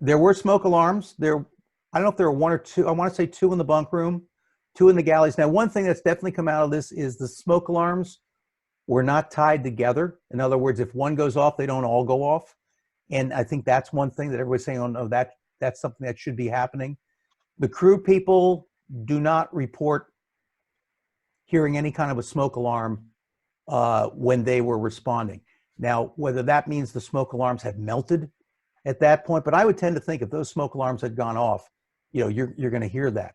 There were smoke alarms. I don't know if there were one or two. I want to say two in the bunk room, two in the galleys. Now, one thing that's definitely come out of this is the smoke alarms were not tied together. In other words, if one goes off, they don't all go off. And I think that's one thing that everybody's saying, oh no, that's something that should be happening. The crew people do not report hearing any kind of a smoke alarm when they were responding. Now, whether that means the smoke alarms had melted at that point, but I would tend to think if those smoke alarms had gone off, you're going to hear that.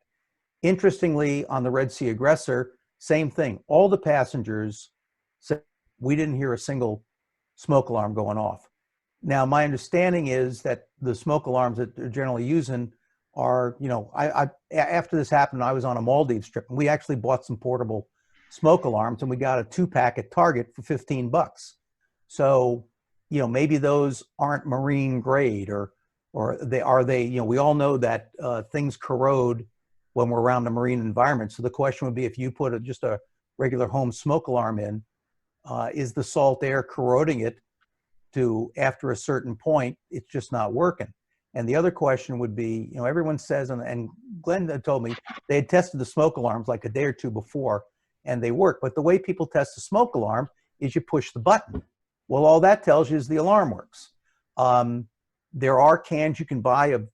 Interestingly, on the Red Sea Aggressor, same thing. All the passengers said we didn't hear a single smoke alarm going off. Now, my understanding is that the smoke alarms that they're generally using are, I after this happened, I was on a Maldives trip, and we actually bought some portable smoke alarms, and we got a 2-pack at Target for $15. So, maybe those aren't marine grade, or they are they. We all know that things corrode when we're around a marine environment. So the question would be, if you put just a regular home smoke alarm in, is the salt air corroding it to, after a certain point, it's just not working? And the other question would be, everyone says, and Glenn told me they had tested the smoke alarms like a day or two before, and they work. But the way people test the smoke alarm is you push the button. Well, all that tells you is the alarm works. There are cans you can buy of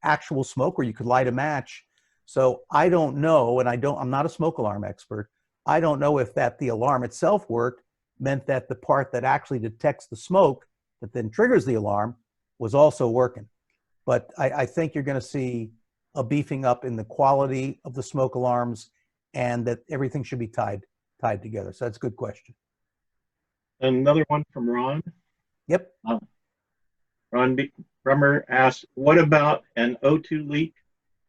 actual smoke, or you could light a match. So I don't know, and I'm not a smoke alarm expert. I don't know if that the alarm itself worked, meant that the part that actually detects the smoke that then triggers the alarm was also working. But I think you're going to see a beefing up in the quality of the smoke alarms, and that everything should be tied together. So that's a good question. Another one from Ron. Yep. Ron Brummer asked, what about an O2 leak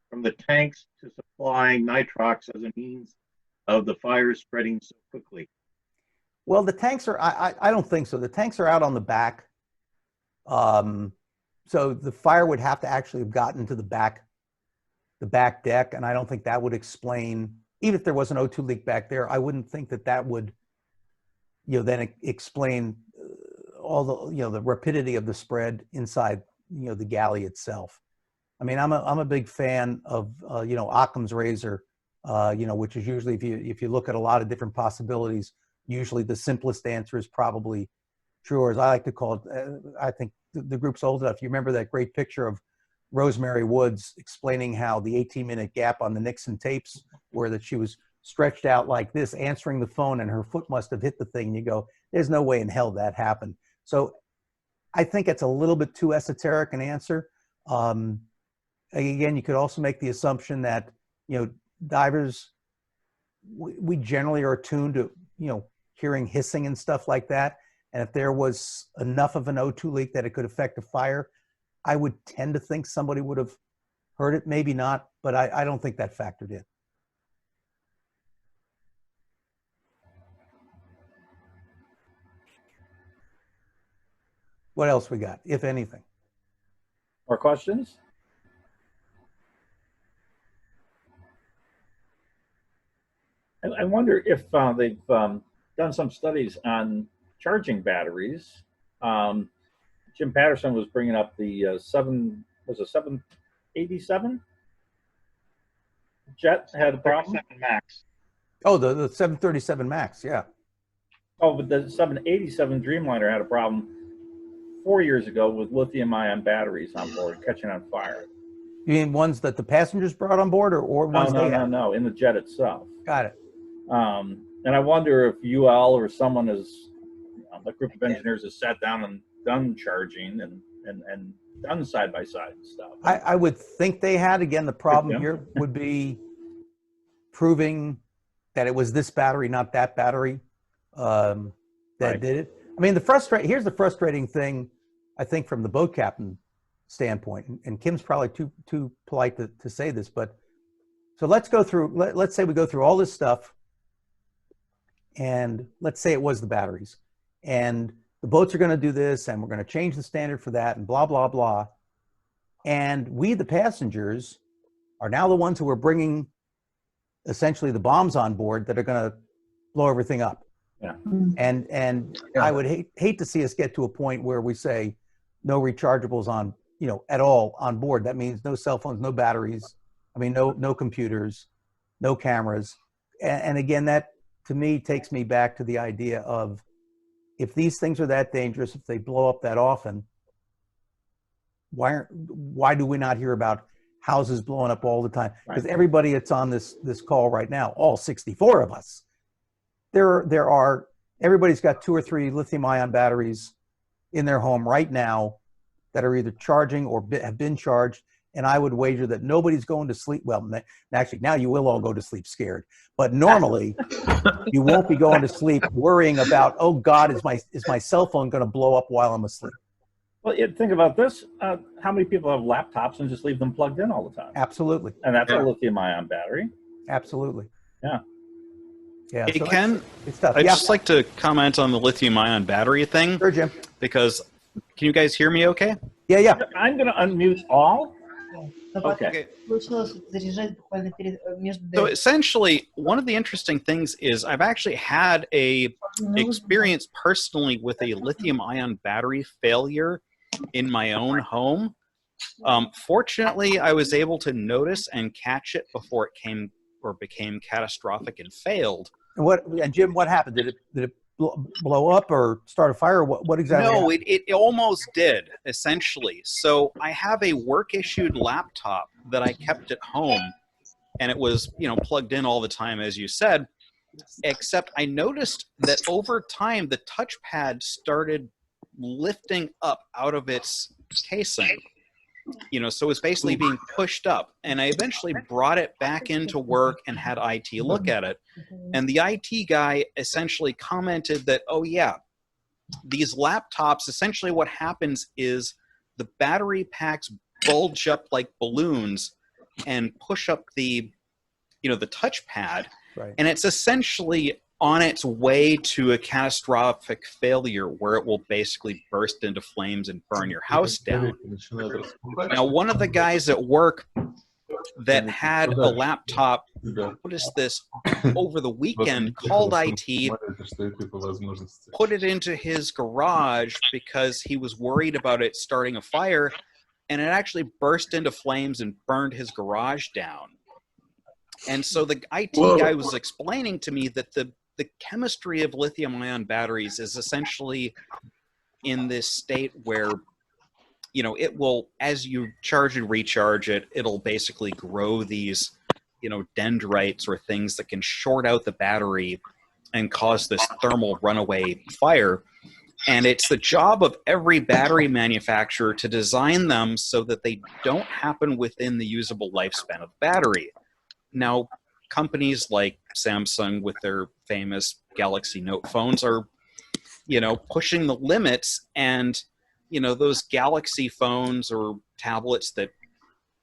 from the tanks to supplying nitrox as a means of the fire spreading so quickly? Well, the tanks are, I don't think so. The tanks are out on the back. So the fire would have to actually have gotten to the back deck. And I don't think that would explain, even if there was an O2 leak back there, I wouldn't think that would, then explain all the, the rapidity of the spread inside, the galley itself. I mean, I'm a big fan of, Occam's razor, which is usually, if you look at a lot of different possibilities, usually the simplest answer is probably true, or as I like to call it, I think the group's old enough. You remember that great picture of Rosemary Woods explaining how the 18-minute gap on the Nixon tapes, where that she was stretched out like this, answering the phone, and her foot must have hit the thing. And you go, there's no way in hell that happened. So I think it's a little bit too esoteric an answer. Again, you could also make the assumption that, divers, we generally are attuned to, hearing hissing and stuff like that. And if there was enough of an O2 leak that it could affect a fire, I would tend to think somebody would have heard it. Maybe not, but I don't think that factored in. What else we got, if anything? More questions? I wonder if they've done some studies on charging batteries. Jim Patterson was bringing up the 787 jet had a problem. Max. Oh, the 737 Max, yeah. Oh, but the 787 Dreamliner had a problem 4 years ago with lithium-ion batteries on board catching on fire. You mean ones that the passengers brought on board, or ones they had? No, in the jet itself. Got it. And I wonder if UL or someone is, a group of engineers has sat down and done charging and done side-by-side stuff. I would think they had. Again, the problem here would be proving that it was this battery, not that battery, that did it. I mean, here's the frustrating thing, I think, from the boat captain standpoint, and Kim's probably too polite to say this, but so let's go through, let's say we go through all this stuff, and let's say it was the batteries, and the boats are going to do this, and we're going to change the standard for that, and blah, blah, blah. And we, the passengers, are now the ones who are bringing essentially the bombs on board that are going to blow everything up. Yeah. And I would hate to see us get to a point where we say no rechargeables on, at all on board. That means no cell phones, no batteries. I mean, no computers, no cameras. And again, that to me takes me back to the idea of, if these things are that dangerous, if they blow up that often, why do we not hear about houses blowing up all the time? Because everybody that's on this call right now, all 64 of us, everybody's got 2 or 3 lithium-ion batteries in their home right now that are either charging or have been charged. And I would wager that nobody's going to sleep. Well, actually, now you will all go to sleep scared. But normally, you won't be going to sleep worrying about, oh God, is my cell phone going to blow up while I'm asleep? Well, think about this. How many people have laptops and just leave them plugged in all the time? Absolutely. And that's a lithium-ion battery. Absolutely. Yeah. Yeah. Hey, So Ken, it's tough. I'd Yeah. just like to comment on the lithium-ion battery thing. Sure, Jim. Because, can you guys hear me okay? Yeah. I'm going to unmute all. Okay. So essentially, one of the interesting things is I've actually had a experience personally with a lithium-ion battery failure in my own home. Fortunately, I was able to notice and catch it before it became catastrophic and failed. And Jim, what happened? Did it blow up or start a fire? Or what exactly? No, happened? it almost did, essentially. So I have a work-issued laptop that I kept at home, and it was, plugged in all the time, as you said, except I noticed that over time, the touchpad started lifting up out of its casing. So it's basically being pushed up. And I eventually brought it back into work and had IT look at it. And the IT guy essentially commented that, oh yeah, these laptops, essentially what happens is the battery packs bulge up like balloons and push up the touchpad. Right. And it's essentially on its way to a catastrophic failure where it will basically burst into flames and burn your house down. Now, one of the guys at work that had a laptop noticed this over the weekend, called IT, put it into his garage because he was worried about it starting a fire, and it actually burst into flames and burned his garage down. And so the IT guy was explaining to me that the chemistry of lithium-ion batteries is essentially in this state where, it will, as you charge and recharge it, it'll basically grow these, dendrites or things that can short out the battery and cause this thermal runaway fire. And it's the job of every battery manufacturer to design them so that they don't happen within the usable lifespan of the battery. Now, companies like Samsung with their famous Galaxy Note phones are, pushing the limits, and, those Galaxy phones or tablets that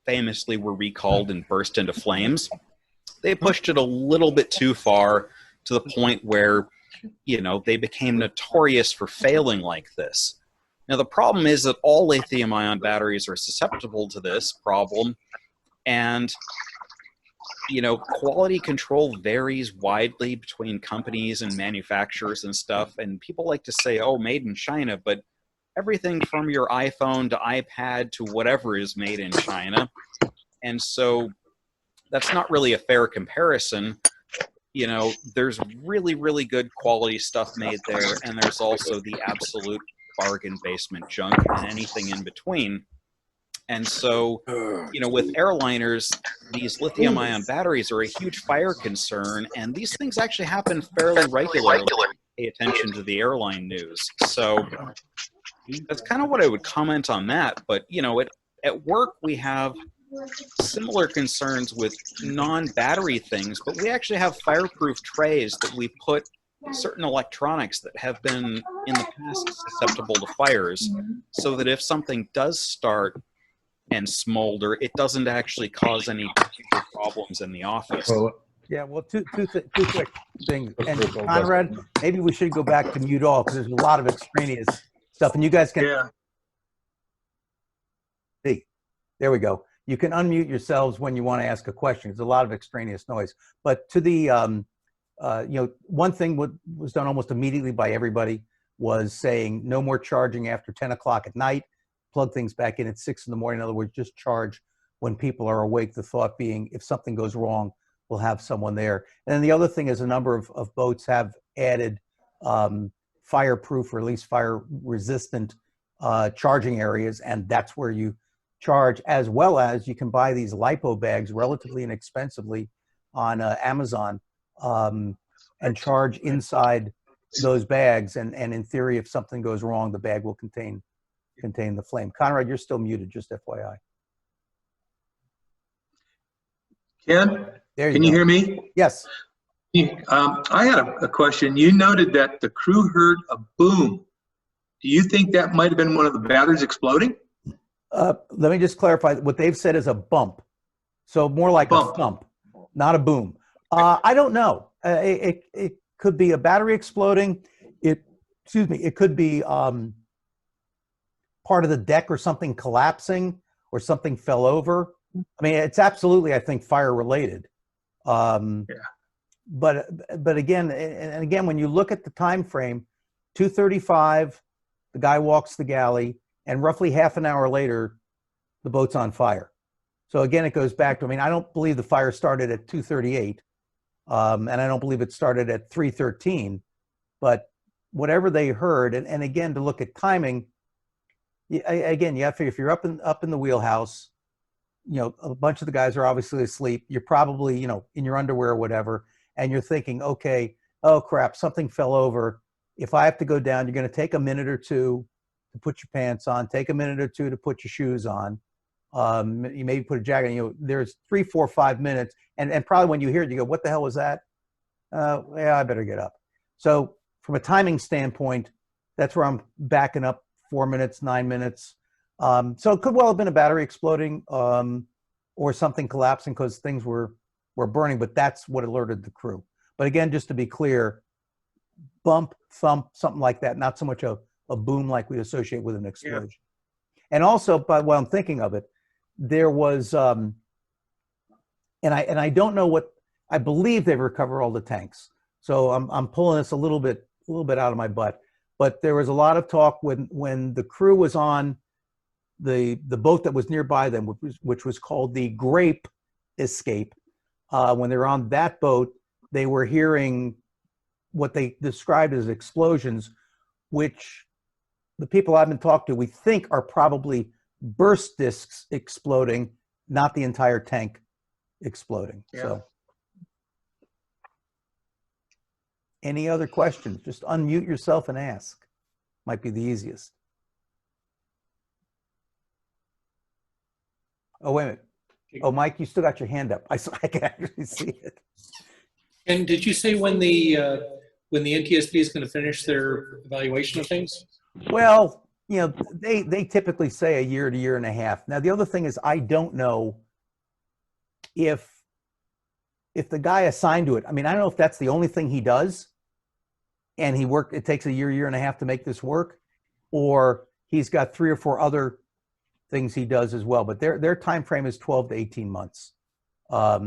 famously were recalled and burst into flames, they pushed it a little bit too far to the point where, they became notorious for failing like this. Now, the problem is that all lithium-ion batteries are susceptible to this problem, and quality control varies widely between companies and manufacturers and stuff. And people like to say, oh, made in China, but everything from your iPhone to iPad to whatever is made in China. And so that's not really a fair comparison. There's really, really good quality stuff made there. And there's also the absolute bargain basement junk and anything in between. And so, with airliners, these lithium-ion batteries are a huge fire concern, and these things actually happen fairly regularly. Pay attention to the airline news. So that's kind of what I would comment on that. But, at work, we have similar concerns with non-battery things, but we actually have fireproof trays that we put certain electronics that have been in the past susceptible to fires, so that if something does start and smolder, it doesn't actually cause any particular problems in the office. Yeah, well, two quick things. And Conrad, maybe we should go back to mute all, because there's a lot of extraneous stuff, and you guys can. See, there we go. You can unmute yourselves when you want to ask a question. There's a lot of extraneous noise. But to the, one thing was done almost immediately by everybody was saying no more charging after 10 o'clock at night. plug things back in at 6 in the morning. In other words, just charge when people are awake. The thought being, if something goes wrong, we'll have someone there. And then the other thing is a number of boats have added fireproof or at least fire resistant charging areas, and that's where you charge, as well as you can buy these LiPo bags relatively inexpensively on Amazon and charge inside those bags. And in theory, if something goes wrong, the bag will contain the flame. Conrad, you're still muted, just FYI. Ken, There can go. you hear me? Yes. I had a question. You noted that the crew heard a boom. Do you think that might have been one of the batteries exploding? Let me just clarify. What they've said is a bump. So more like a thump, not a boom. I don't know. It could be a battery exploding. It could be part of the deck or something collapsing or something fell over. I mean, it's absolutely, I think, fire related. But again, and again, when you look at the time frame, 2:35, the guy walks the galley, and roughly half an hour later, the boat's on fire. So again, it goes back to, I mean, I don't believe the fire started at 2:38, and I don't believe it started at 3:13, but whatever they heard, and again, to look at timing, again, you have to figure if you're up in the wheelhouse, you know, a bunch of the guys are obviously asleep. You're probably, you know, in your underwear or whatever, and you're thinking, okay, oh crap, something fell over. If I have to go down, you're going to take a minute or two to put your pants on, take a minute or two to put your shoes on. You maybe put a jacket on. You know, there's 3, 4, 5 minutes, and probably when you hear it, you go, what the hell was that? Yeah, I better get up. So from a timing standpoint, that's where I'm backing up 4 minutes, 9 minutes. So it could well have been a battery exploding or something collapsing because things were burning, but that's what alerted the crew. But again, just to be clear, bump, thump, something like that, not so much a boom like we associate with an explosion. Yeah. And also, but while I'm thinking of it, there was, and I don't know what, I believe they've recovered all the tanks. So I'm pulling this a little bit out of my butt. But there was a lot of talk when the crew was on the boat that was nearby them, which was called the Grape Escape. When they were on that boat, they were hearing what they described as explosions, which the people I've been talking to, we think are probably burst discs exploding, not the entire tank exploding. Yeah. So any other questions? Just unmute yourself and ask. Might be the easiest. Oh, wait a minute. Oh, Mike, you still got your hand up. I can actually see it. And did you say when the NTSB is going to finish their evaluation of things? Well, you know, they typically say a year to year and a half. Now, the other thing is I don't know if the guy assigned to it, I mean, I don't know if that's the only thing he does and it takes a year and a half to make this work, or he's got 3 or 4 other things he does as well. But their time frame is 12 to 18 months. I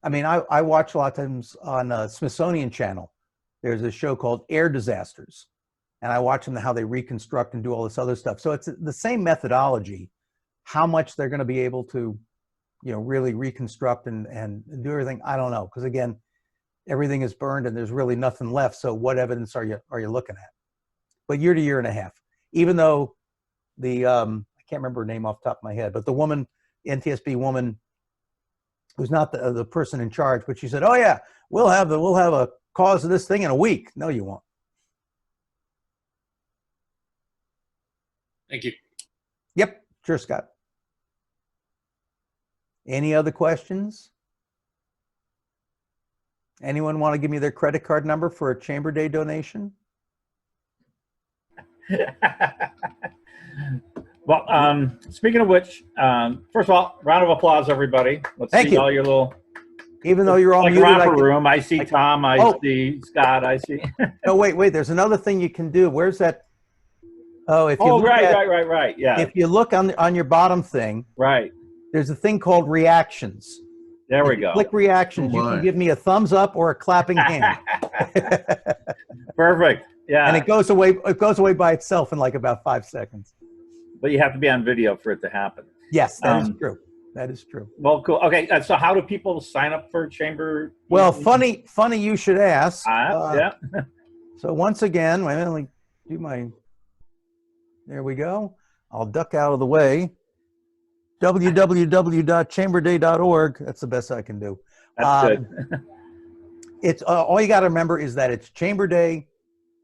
mean, I watch a lot of times on Smithsonian Channel. There's a show called Air Disasters, and I watch them how they reconstruct and do all this other stuff. So it's the same methodology. How much they're going to be able to, you know, really reconstruct and do everything, I don't know, because again, everything is burned and there's really nothing left. So what evidence are you looking at? But year to year and a half, even though the I can't remember her name off the top of my head, but the woman, NTSB woman, who's not the person in charge, but she said, "Oh yeah, we'll have a cause of this thing in a week." No, you won't. Thank you. Yep, sure, Scott. Any other questions? Anyone want to give me their credit card number for a Chamber Day donation? Well, speaking of which, first of all, round of applause, everybody. Let's Thank see you. all your little. Even though you're all like muted, romper room. I see Tom. I see Scott. I see. No, wait. There's another thing you can do. Where's that? Oh, if you look right. Yeah. If you look on your bottom thing, right. There's a thing called reactions. There we go. Click reactions. You can give me a thumbs up or a clapping hand. Perfect. Yeah. And it goes away by itself in like about 5 seconds. but you have to be on video for it to happen. Yes, that is true. That is true. Well, cool. Okay, so how do people sign up for chamber? Well, funny you should ask. Yeah. So once again, wait a minute, let me do my. There we go. I'll duck out of the way. www.chamberday.org. That's the best I can do. That's good. It's all you got to remember is that it's Chamber Day,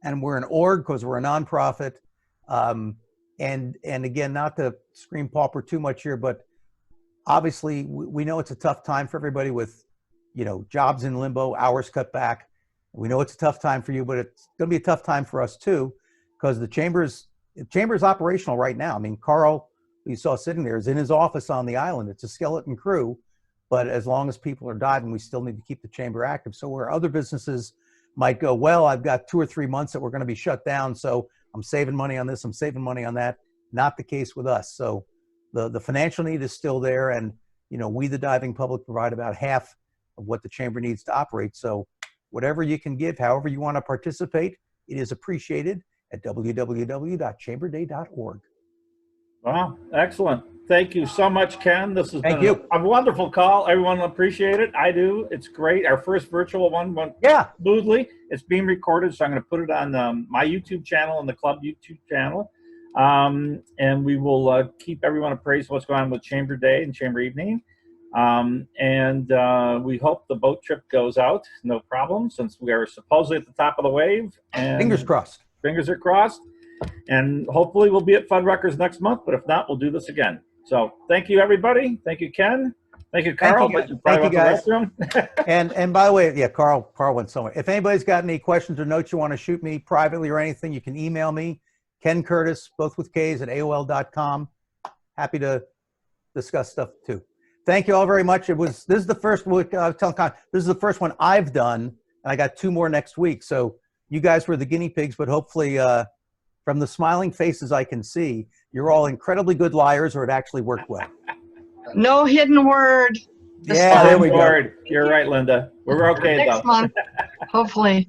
and we're an org because we're a nonprofit. And again, not to scream pauper too much here, but obviously we know it's a tough time for everybody with, jobs in limbo, hours cut back. We know it's a tough time for you, but it's going to be a tough time for us too, because the chamber's operational right now. I mean, Carl, who you saw sitting there, is in his office on the island. It's a skeleton crew, but as long as people are diving, we still need to keep the chamber active. So where other businesses might go, well, I've got 2 or 3 months that we're going to be shut down, so I'm saving money on this, I'm saving money on that. Not the case with us. So the financial need is still there, and we, the diving public, provide about half of what the chamber needs to operate. So whatever you can give, however you want to participate, it is appreciated at www.chamberday.org. Wow, excellent. Thank you so much, Ken. This has Thank been you. a wonderful call. Everyone appreciate it. I do. It's great. Our first virtual one went smoothly. It's being recorded, so I'm going to put it on my YouTube channel and the club YouTube channel. And we will keep everyone appraised of what's going on with Chamber Day and Chamber Evening. And we hope the boat trip goes out, no problem, since we are supposedly at the top of the wave. And Fingers crossed. Fingers are crossed. And hopefully we'll be at Fuddruckers next month, but if not, we'll do this again. So thank you, everybody. Thank you, Ken. Thank you, Carl. Thank you, guys. And by the way, yeah, Carl went somewhere. If anybody's got any questions or notes you want to shoot me privately or anything, you can email me, Ken Kurtis, both with K's, at AOL.com. Happy to discuss stuff too. Thank you all very much. This is the first week, this is the first one I've done, and I got 2 more next week. So you guys were the guinea pigs, but hopefully from the smiling faces I can see, you're all incredibly good liars, or it actually worked well. No hidden word. Yeah, there we go. You're right, Linda. We're okay though. Next month, hopefully.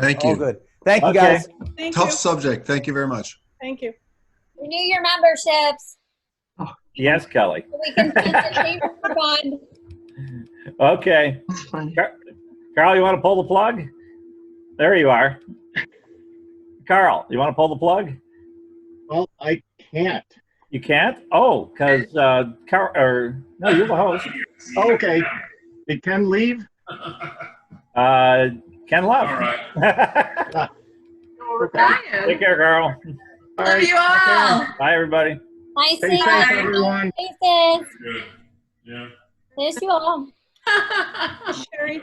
Thank you. All good. Thank you, guys. Thank Tough you. subject. Thank you very much. Thank you. Renew your memberships Yes, Kelly. so we can send the chamber fund. Okay. That's funny. Carl, you want to pull the plug? There you are. Carl, you want to pull the plug? Well, I can't. You can't? Oh, because no, you're the host. Okay. Did Ken leave? Ken left. All right. Okay. Take care, Carl. Love you all. Bye, everybody. Nice Stay seeing safe, you. everyone. Faces. Good. Yeah. Miss you all. Sherry.